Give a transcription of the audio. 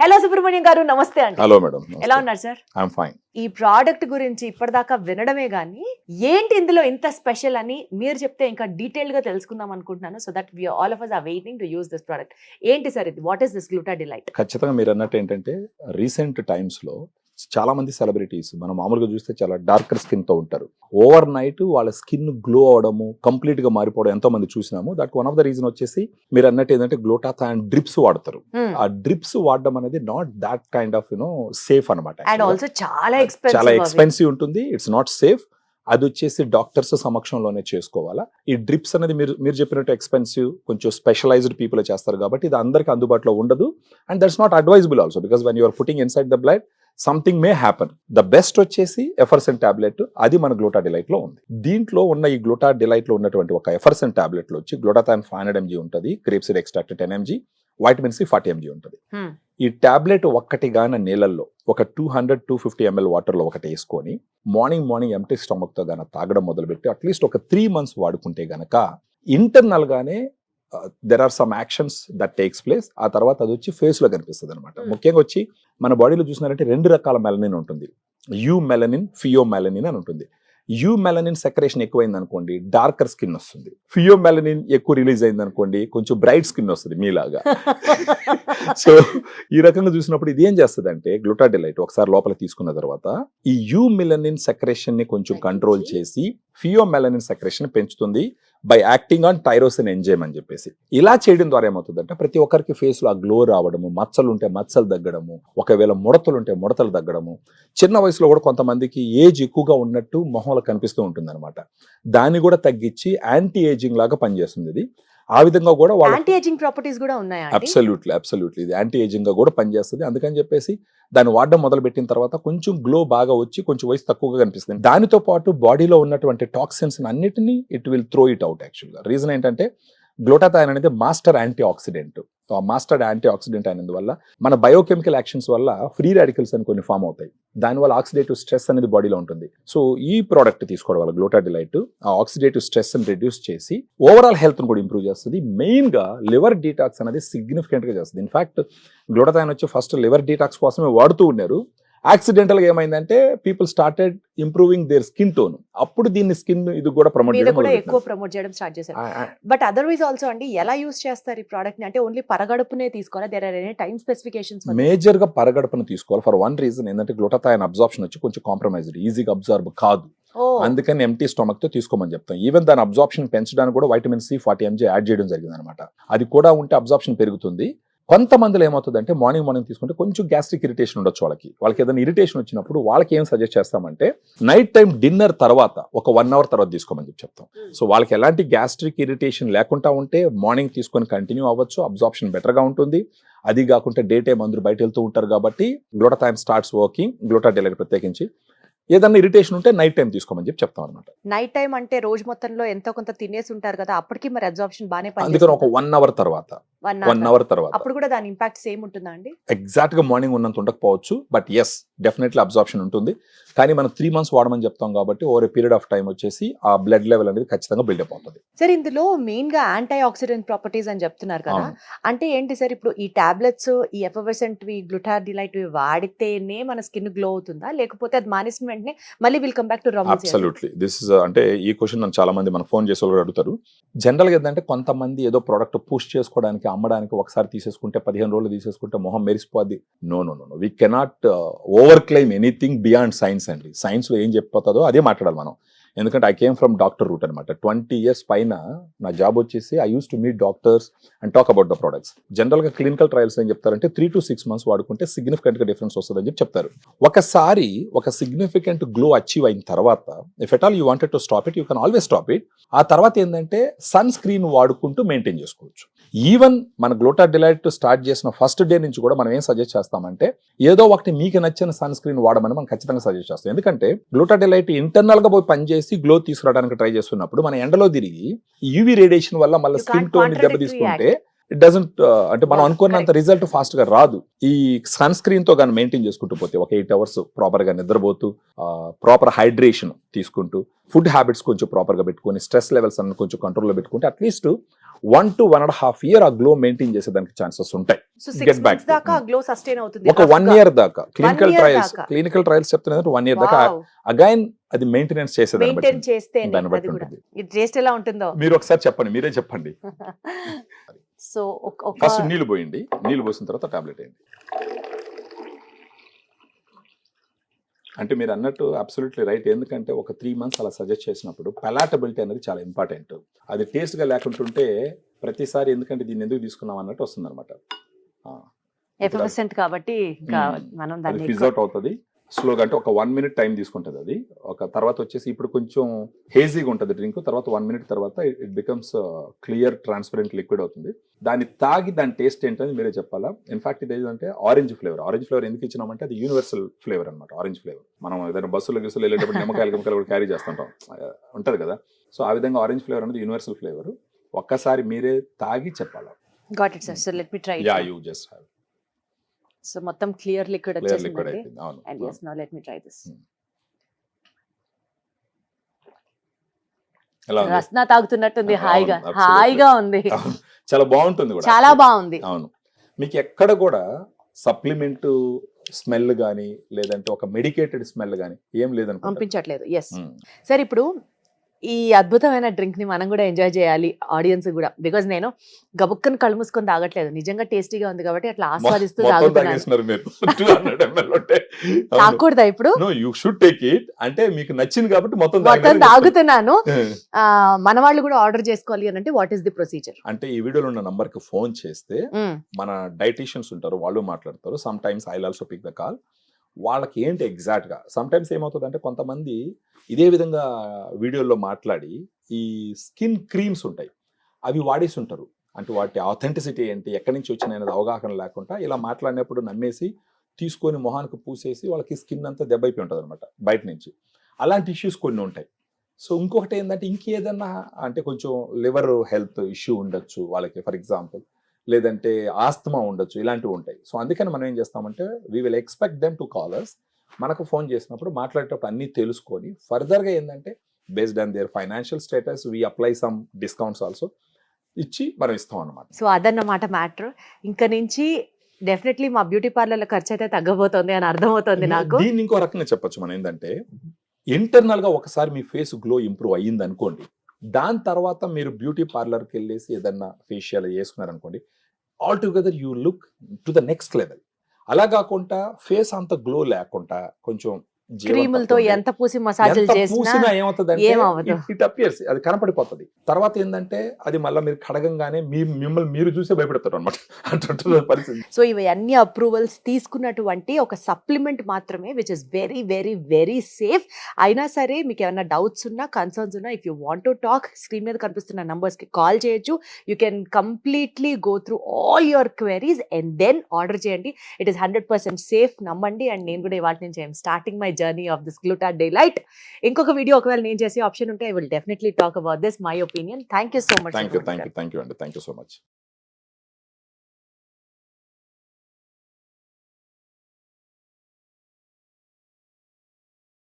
Hello Subrahmanyam గారు, నమస్తే అండి. Hello madam. ఎలా ఉన్నారు సార్? I'm fine. ఈ ప్రోడక్ట్ గురించి ఇప్పటిదాకా వినడమే గానీ ఏంటి ఇందులో ఇంత స్పెషల్ అని మీరు చెప్తే ఇంకా డీటెయిల్ గా తెలుసుకుందాం అనుకుంటున్నాను. So that we all of us are waiting to use this product. ఏంటి సార్ ఇది? What is this Gluta Delight? ఖచ్చితంగా మీరు అన్నట్టు ఏంటంటే రీసెంట్ టైమ్స్ లో చాలా మంది సెలబ్రిటీస్ మనం మామూలుగా చూస్తే చాలా డార్కర్ స్కిన్ తో ఉంటారు. ఓవర్ నైట్ వాళ్ళ స్కిన్ గ్లో అవడము, కంప్లీట్ గా మారిపోవడం ఎంతో మంది చూసినాము. That one of the reason వచ్చేసి మీరు అన్నట్టు ఏంటంటే గ్లూటాథయాన్ డ్రిప్స్ వాడతారు. ఆ డ్రిప్స్ వాడడం అనేది not that kind of safe అనమాట. అండ్ ఆల్సో చాలా ఎక్స్పెన్సివ్ ఉంటుంది. It's not safe. అది వచ్చేసి డాక్టర్స్ సమక్షంలోనే చేసుకోవాలా. ఈ డ్రిప్స్ అనేది మీరు చెప్పినట్టు ఎక్స్పెన్సివ్, కొంచెం స్పెషలైజ్డ్ పీపుల్ చేస్తారు కాబట్టి ఇది అందరికి అందుబాటులో ఉండదు. And that's not advisable also because when you're putting inside the blood something may happen. The best వచ్చేసి ఎఫర్సెన్ టాబ్లెట్, అది మన గ్లూటా డిలైట్ లో ఉంది. దీంట్లో ఉన్న ఈ గ్లూటా డిలైట్ లో ఉన్నటువంటి ఒక ఎఫర్సెన్ టాబ్లెట్ లో వచ్చి గ్లూటాథయాన్ 500 mg ఉంటుంది, grape seed extract 10 mg, vitamin C 40 mg ఉంటుంది. ఈ టాబ్లెట్ ఒక్కటి గాన నీళ్ళల్లో ఒక 200-250 ml వాటర్ లో ఒకటి వేసుకొని మార్నింగ్ ఎంటీ స్టమక్ తో గాన తాగడం మొదలుపెట్టి అట్లీస్ట్ ఒక 3 months వాడుకుంటే గనక ఇంటర్నల్ గానే there are some actions that takes place. ఆ తర్వాత అది వచ్చి ఫేస్ లో కనిపిస్తుంది అనమాట. ముఖ్యంగా వచ్చి మన బాడీలో చూసినారంటే 2 రకాల మెలనిన్ ఉంటుంది. యూ మెలనిన్, ఫియో మెలనిన్ అని ఉంటుంది. యూ మెలనిన్ సెక్రేషన్ ఎక్కువైంది అనుకోండి డార్కర్ స్కిన్ వస్తుంది. ఫియో మెలనిన్ ఎక్కువ రిలీజ్ అయింది అనుకోండి కొంచెం బ్రైట్ స్కిన్ వస్తుంది మీలాగా. సో ఈ రకంగా చూసినప్పుడు ఇది ఏం చేస్తుంది అంటే గ్లూటా డిలైట్ ఒకసారి లోపల తీసుకున్న తర్వాత ఈ యూ మెలనిన్ సెక్రేషన్ ని కొంచెం కంట్రోల్ చేసి ఫియో మెలనిన్ సెక్రేషన్ పెంచుతుంది by acting on tyrosine enzyme అని చెప్పేసి. ఇలా చేయడం ద్వారా ఏమవుతుందంటే ప్రతి ఒక్కరికి ఫేస్ లో ఆ గ్లో రావడము, మచ్చలు ఉంటే మచ్చలు తగ్గడము, ఒకవేళ ముడతలు ఉంటే ముడతలు తగ్గడము, చిన్న వయసులో కూడా కొంతమందికి ఏజ్ ఎక్కువగా ఉన్నట్టు మొహంలో కనిపిస్తూ ఉంటుంది అనమాట. దాన్ని కూడా తగ్గించి యాంటీ ఏజింగ్ లాగా పనిచేస్తుంది ఇది. ఆ విధంగా కూడా యాంటీ ఏజింగ్ ప్రాపర్టీస్ కూడా ఉన్నాయా? అబ్సల్యూట్లీ ఇది యాంటీ ఏజింగ్ గా కూడా పనిచేస్తుంది. అందుకని చెప్పేసి దాన్ని వాడడం మొదలు పెట్టిన తర్వాత కొంచెం గ్లో బాగా వచ్చి కొంచెం వయసు తక్కువగా కనిపిస్తుంది. దానితో పాటు బాడీలో ఉన్నటువంటి టాక్సిన్స్ అన్నిటినీ it will throw it out. యాక్చువల్గా రీజన్ ఏంటంటే గ్లూటాథయాన్ అనేది master antioxidant. Master antioxidant అయినందువల్ల మన బయోకెమికల్ యాక్షన్స్ వల్ల ఫ్రీ రాడికల్స్ అని కొన్ని ఫామ్ అవుతాయి. దానివల్ల ఆక్సిడేటివ్ స్ట్రెస్ అనేది బాడీలో ఉంటుంది. సో ఈ ప్రోడక్ట్ తీసుకోవడం వల్ల గ్లూటా డిలైట్ ఆ ఆక్సిడేటివ్ స్ట్రెస్ ని రిడ్యూస్ చేసి ఓవరాల్ హెల్త్ ని కూడా ఇంప్రూవ్ చేస్తుంది. మెయిన్ గా లివర్ డీటాక్స్ అనేది సిగ్నిఫికెంట్ గా చేస్తుంది. ఇన్ఫాక్ట్ గ్లూటాథయాన్ వచ్చి ఫస్ట్ లివర్ డీటాక్స్ కోసమే వాడుతూ ఉన్నారు. యాక్సిడెంటల్ గా ఏమైందంటే people started improving their skin tone. అప్పుడు దీన్ని స్కిన్ ఇది కూడా ప్రమోట్ చేయడం స్టార్ట్ చేశారు. బట్ అదర్వైజ్ ఆల్సో అండి ఎలా యూస్ చేస్తారు ఈ ప్రోడక్ట్ ని? అంటే ఓన్లీ పరగడుపునే తీసుకోవాలా? There are any time specifications? Major గా పరగడుపును తీసుకోవాలి. ఫర్ వన్ రీజన్ ఏంటంటే గ్లూటాథయాన్ అబ్జార్ప్షన్ వచ్చి కొంచెం కాంప్రమైజ్డ్, ఈజీగా అబ్జార్బ్ కాదు. అందుకని ఎంటీ స్టమక్ తో తీసుకోమని చెప్తాం. ఈవెన్ దాని అబ్జార్ప్షన్ పెంచడానికి కూడా వైటమిన్ సి 40 mg యాడ్ చేయడం జరిగింది అనమాట. అది కూడా ఉంటే అబ్జార్ప్షన్ పెరుగుతుంది. కొంతమందిలో ఏమవుతుందంటే మార్నింగ్ తీసుకుంటే కొంచెం గ్యాస్ట్రిక్ ఇరిటేషన్ ఉండొచ్చు. వాళ్ళకి ఏదైనా ఇరిటేషన్ వచ్చినప్పుడు వాళ్ళకి ఏం సజెస్ట్ చేస్తామంటే నైట్ టైం డిన్నర్ తర్వాత ఒక 1 hour తర్వాత తీసుకోమని చెప్తాం. సో వాళ్ళకి ఎలాంటి గ్యాస్ట్రిక్ ఇరిటేషన్ లేకుండా ఉంటే మార్నింగ్ తీసుకొని కంటిన్యూ అవ్వచ్చు. అబ్జార్ప్షన్ బెటర్ గా ఉంటుంది. అది కాకుంటే డే టైం అందరూ బయట వెళ్తూ ఉంటారు కాబట్టి గ్లూటాథయాన్ స్టార్ట్స్ వర్కింగ్. గ్లూటా డిలైట్ ప్రత్యేకించి ఏదన్నా ఇరిటేషన్ ఉంటే నైట్ టైం తీసుకోమని చెప్తాం అనమాట. నైట్ టైం అంటే రోజు మొత్తంలో ఎంతో కొంత తినేసి ఉంటారు కదా, అప్పటికి మరి అబ్జార్ప్షన్ బాగానే అందుకని ఒక 1 hour తర్వాత అప్పుడు కూడా దాని ఇంపాక్ట్ సేమ్ ఉంటుందా అండి? ఎగ్జాక్ట్ గా మార్నింగ్ ఉన్నంత ఉండకపోవచ్చు, బట్ ఎస్ డెఫినెట్లీ అబ్జార్ప్షన్ ఉంటుంది. కానీ మనం 3 months వాడమని చెప్తాం కాబట్టి over a period of time వచ్చేసి ఆ బ్లడ్ లెవెల్ అనేది ఖచ్చితంగా బిల్డప్ అవుతుంది. సార్ ఇందులో మెయిన్ గా యాంటీ ఆక్సిడెంట్ ప్రాపర్టీస్ అని చెప్తున్నారు కదా, అంటే ఏంటి సార్? ఇప్పుడు ఈ టాబ్లెట్స్, ఈ ఎఫర్వెసెంట్ గ్లూటా డిలైట్ వాడితేనే మన స్కిన్ గ్లో అవుతుందా, లేకపోతే అది మానేసిన వెంటనే మళ్ళీ will come back to normal? Absolutely this is అంటే ఈ క్వశ్చన్ నన్ను చాలా మంది మన ఫోన్ చేసే వాళ్ళు అడుగుతారు. జనరల్ గా ఏంటంటే కొంతమంది ఏదో ప్రోడక్ట్ పుష్ చేసుకోవడానికి అమ్మడానికి ఒకసారి తీసేసుకుంటే 15 రోజులు తీసేసుకుంటే మొహం మెరిసిపోద్ది. No, we cannot over claim anything beyond science అండి. సైన్స్ లో ఏం చెప్పిపోతుందో అదే మాట్లాడాలి మనం. ఎందుకంటే I came from doctor route అనమాట. 20 years పైన నా జాబ్ వచ్చేసి I use to meet doctors and talk about the products. General గా క్లినికల్ ట్రయల్స్ ఏం చెప్తారంటే 3 to 6 months వాడుకుంటే సిగ్నిఫికెంట్ గా డిఫరెన్స్ వస్తుందని చెప్తారు. ఒకసారి ఒక సిగ్నిఫికెంట్ గ్లో అచీవ్ అయిన తర్వాత if at all you wanted to stop it, you can always stop it. ఆ తర్వాత ఏంటంటే సన్ స్క్రీన్ వాడుకుంటూ మెయింటైన్ చేసుకోవచ్చు. ఈవెన్ మన గ్లూటా డిలైట్ స్టార్ట్ చేసిన ఫస్ట్ డే నుంచి కూడా మనం ఏం సజెస్ట్ చేస్తామంటే ఏదో ఒకటి మీకు నచ్చిన సన్ స్క్రీన్ వాడమని మనం ఖచ్చితంగా సజెస్ట్ చేస్తాం. ఎందుకంటే గ్లూటా డిలైట్ ఇంటర్నల్ గా పోయి పనిచేసి గ్లో తీసుకురావడానికి ట్రై చేస్తున్నప్పుడు మన ఎండలో తిరిగి యూవీ రేడియేషన్ వల్ల మళ్ళీ స్కిన్ టోన్ దెబ్బ తీసుకుంటే ఇట్ డజంట్ అంటే మనం అనుకున్నంత రిజల్ట్ ఫాస్ట్ గా రాదు. ఈ సన్ స్క్రీన్ తో కానీ మెయింటైన్ చేసుకుంటూ పోతే ఒక 8 hours ప్రాపర్ గా నిద్రపోతూ ప్రాపర్ హైడ్రేషన్ తీసుకుంటూ ఫుడ్ హ్యాబిట్స్ కొంచెం ప్రాపర్ గా పెట్టుకుని స్ట్రెస్ లెవెల్స్ అన్ని కొంచెం కంట్రోల్లో పెట్టుకుంటే అట్లీస్ట్ 1 to 1.5 year ఆ గ్లో మెయింటైన్ చేసేదానికి ఛాన్సెస్ ఉంటాయి. So Get 6 back months to- దాకా గ్లో సస్టైన్ అవుతుంది ఒక 1 year దాకా క్లినికల్ year ట్రయల్స్ దాకా. చెప్తున్నది 1 year దాకా అగైన్ అది మెయింటెనెన్స్ చేసేదాన్ని మెయింటైన్ బట్టి చేస్తేనే దాన్ని బట్టి అది కూడా ఉంటుంది. ఈ టేస్ట్ ఎలా ఉంటుందో. మీరు ఒకసారి చెప్పండి, మీరే చెప్పండి. సో ఒక ఫస్ట్ నీళ్లు పోయండి, నీళ్లు పోసిన తర్వాత టాబ్లెట్ వేయండి. అంటే మీరు అన్నట్టు అబ్సల్యూట్లీ రైట్. ఎందుకంటే ఒక 3 months అలా సజెస్ట్ చేసినప్పుడు పెలాటబిలిటీ అనేది చాలా ఇంపార్టెంట్. అది టేస్ట్గా లేకుంటుంటే ప్రతిసారి ఎందుకంటే దీన్ని ఎందుకు తీసుకున్నాం అన్నట్టు వస్తుంది అనమాట. ఎఫర్వెసెంట్ కాబట్టి ఇంకా మనం అది దాన్ని ఫిజ్ అవుట్ అవుతుంది స్లోగా. అంటే ఒక 1 minute టైం తీసుకుంటుంది అది. ఒక తర్వాత వచ్చేసి ఇప్పుడు కొంచెం హేజీగా ఉంటుంది డ్రింక్, తర్వాత 1 minute తర్వాత it becomes clear transparent liquid అవుతుంది. దాన్ని తాగి దాని టేస్ట్ ఏంటని మీరే చెప్పాలా. ఇన్ఫాక్ట్ ఇది ఏంటంటే ఆరెంజ్ ఫ్లేవర్ ఎందుకు ఇచ్చినామంటే అది యూనివర్సల్ ఫ్లేవర్ అనమాట. ఆరెంజ్ ఫ్లేవర్ మనం ఏదైనా బస్సులో గిస్సులు వెళ్ళేటప్పుడు నిమ్మకాయలు కూడా క్యారీ చేస్తుంటాం ఉంటుంది కదా. సో ఆ విధంగా ఆరెంజ్ ఫ్లేవర్ అనేది యూనివర్సల్ ఫ్లేవర్. ఒక్కసారి మీరే తాగి చెప్పాలా. Got it sir. So let me try. Yeah you just have. So మొత్తం క్లియర్ లిక్విడ్ క్లియర్ లిక్విడ్ వచ్చేసింది. అయిపోయింది. అవును and yes, now let me try this. ఎలా ఉంది? రస్నా తాగుతున్నట్టుంది. అవును, హాయిగా absolutely. హాయిగా ఉంది. అవును, చాలా బాగుంటుంది కూడా. చాలా బాగుంది. అవును, మీకు ఎక్కడ కూడా సప్లిమెంట్ స్మెల్ గానీ లేదంటే ఒక మెడికేటెడ్ స్మెల్ గానీ ఏం లేదనుకుంటా. పంపించట్లేదు. Yes sir. ఇప్పుడు ఈ అద్భుతమైన డ్రింక్ ని మనం కూడా ఎంజాయ్ చేయాలి, ఆడియన్స్ కూడా. బికాజ్ నేను గబుక్కని కళ్ళు మూసుకొని తాగట్లేదు, నిజంగా టేస్టీగా ఉంది కాబట్టి అట్లా ఆస్వాదిస్తూ మొత్తం తాగుతున్నాను. తాగేస్తున్నారు మీరు 200 ml ఉంటే. తాగకూడదా ఇప్పుడు? No you should take it. అంటే మీకు నచ్చింది కాబట్టి మొత్తం మొత్తం తాగుతున్నాను. మన వాళ్ళు కూడా ఆర్డర్ చేసుకోవాలి అని అంటే వాట్ ఈస్ ది ప్రొసీజర్? అంటే ఈ వీడియోలో ఉన్న నంబర్ కి ఫోన్ చేస్తే మన డైటీషియన్స్ ఉంటారు, వాళ్ళు మాట్లాడతారు. Sometimes I also pick the call. వాళ్ళకి ఏంటి ఎగ్జాక్ట్ గా సమ్ టైమ్స్ ఏమవుతుంది అంటే కొంతమంది ఇదే విధంగా వీడియోలో మాట్లాడి ఈ స్కిన్ క్రీమ్స్ ఉంటాయి అవి వాడేసి ఉంటారు. అంటే వాటి ఆథెంటిసిటీ ఏంటి, ఎక్కడి నుంచి వచ్చినాయి అనేది అవగాహన లేకుండా ఇలా మాట్లాడినప్పుడు నమ్మేసి తీసుకొని మొహానికి పూసేసి వాళ్ళకి స్కిన్ అంతా దెబ్బ అయిపోయి ఉంటుంది అనమాట బయట నుంచి. అలాంటి ఇష్యూస్ కొన్ని ఉంటాయి. సో ఇంకొకటి ఏంటంటే ఇంకేదన్నా అంటే కొంచెం లివర్ హెల్త్ ఇష్యూ ఉండొచ్చు వాళ్ళకి, ఫర్ ఎగ్జాంపుల్, లేదంటే ఆస్తమా ఉండొచ్చు, ఇలాంటివి ఉంటాయి. సో అందుకని మనం ఏం చేస్తామంటే we will expect them to callers. మనకు ఫోన్ చేసినప్పుడు మాట్లాడేటప్పుడు అన్నీ తెలుసుకొని ఫర్దర్గా ఏంటంటే based on their financial status we apply some discounts also ఇచ్చి మనం ఇస్తాం అనమాట. సో అదన్నమాట మ్యాటర్. ఇంకా నుంచి డెఫినెట్లీ మా బ్యూటీ పార్లర్ల ఖర్చు అయితే తగ్గబోతోంది అని అర్థమవుతుంది నాకు. దీన్ని ఇంకో రకంగా చెప్పొచ్చు మనం ఏంటంటే ఇంటర్నల్ గా ఒకసారి మీ ఫేస్ గ్లో ఇంప్రూవ్ అయ్యింది అనుకోండి, దాని తర్వాత మీరు బ్యూటీ పార్లర్కి వెళ్ళేసి ఏదన్నా ఫేషియల్ చేసుకున్నారనుకోండి, all together you look to the next level. అలా కాకుండా ఫేస్ అంత గ్లో లేకుండా కొంచెం క్రీములతో ఎంత పూసి మసాజులు చేసినా ఏమవుతుందంటే ఏమవ్వదు. ఇట్ అపియర్స్ అది కనపడిపోతుంది. తర్వాత ఏంటంటే అది మళ్ళీ మీరు కడగంగానే మిమ్మల్ని మీరు చూసే భయపడతారు అనమాట. అటువంటి పరిస్థితి. సో ఇవి అన్ని అప్రూవల్స్ తీసుకున్నటువంటి ఒక సప్లిమెంట్ మాత్రమే, which is very very very safe. అయినా సరే మీకు ఏమైనా డౌట్స్ ఉన్నా, కన్సర్న్స్ ఉన్నా, if you want to talk, screen మీద కనిపిస్తున్న numbers కి కాల్ చేయొచ్చు. You can completely go through all your queries and then order చేయండి. ఇట్ ఈస్ 100% సేఫ్, నమ్మండి. అండ్ నేను కూడా ఇవాటి నుంచి I'm starting my journey of this Glutath Delight. ఇంకొక వీడియో ఒకవేళ నేను చేసే ఆప్షన్ ఉంటే I will definitely talk about this, my opinion. Thank you so much. Thank you అండి, థ్యాంక్ యూ సో మచ్.